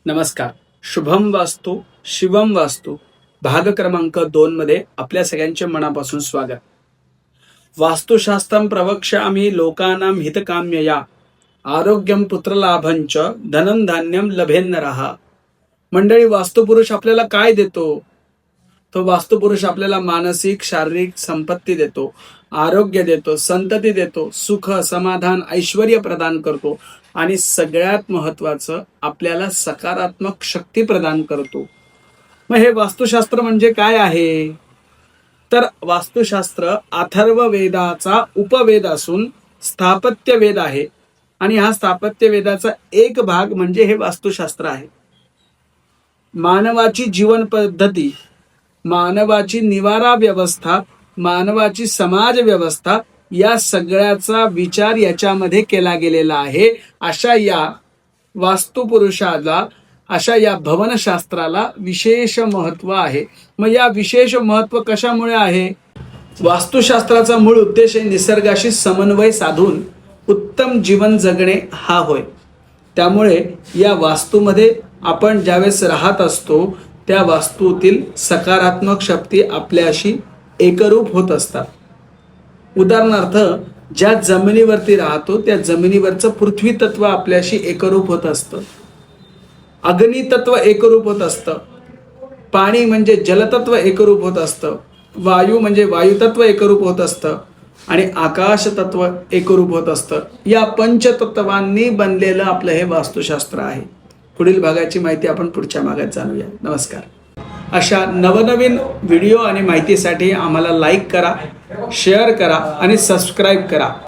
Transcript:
नमस्कार. शुभम वास्तू शिवम वास्तू भाग क्रमांक 2 मध्ये आपल्या सगळ्यांचे मनापासून स्वागत. वास्तुशास्त्रम प्रवक्ष्यामि लोकानां हितकाम्यया आरोग्यम पुत्रलाभंच धनं धान्यम लभेन्नरः. मंडळी, वास्तुपुरुष आपल्याला काय देतो? तो वास्तुपुरुष आपल्याला मानसिक शारीरिक संपत्ती देतो, आरोग्य देतो, संतती देतो, सुख समाधान ऐश्वर्य प्रदान करतो आणि सगळ्यात महत्वाचं आपल्याला सकारात्मक शक्ती प्रदान करतो. मग हे वास्तुशास्त्र म्हणजे काय आहे? तर वास्तुशास्त्र अथर्व वेदाचा उपवेद असून स्थापत्य वेद आहे आणि हा स्थापत्य वेदाचा एक भाग म्हणजे हे वास्तुशास्त्र आहे. मानवाची जीवन पद्धती, मानवाची निवारा व्यवस्था, मानवाची समाज व्यवस्था या सगळ्याचा विचार याच्यामध्ये केला गेलेला आहे. अशा या वास्तुपुरुषाला, अशा या भवनशास्त्राला विशेष महत्व आहे. मग या विशेष महत्व कशामुळे आहे? वास्तुशास्त्राचा मूळ उद्देश आहे निसर्गाशी समन्वय साधून उत्तम जीवन जगणे हा होय. त्यामुळे या वास्तूमध्ये आपण ज्यावेळेस राहत असतो त्या वास्तूतील सकारात्मक शक्ती आपल्याशी एकरूप होत असतात. उदाहरणार्थ, ज्या जमिनीवरती राहतो त्या जमिनीवरचं पृथ्वी तत्व आपल्याशी एकरूप होत असतं, अग्नी तत्व एकरूप होत असतं, पाणी म्हणजे जलतत्व एकरूप होत असतं, वायू म्हणजे वायुतत्व एकरूप होत असतं आणि आकाश तत्व एकरूप होत असतं. या पंचतत्वांनी बनलेलं आपलं हे वास्तुशास्त्र आहे. पुढील भागाची माहिती आपण पुढच्या भागात जाणूया. नमस्कार. अशा नवनवीन व्हिडिओ आणि माहितीसाठी आम्हाला लाईक करा, शेअर करा आणि सबस्क्राईब करा.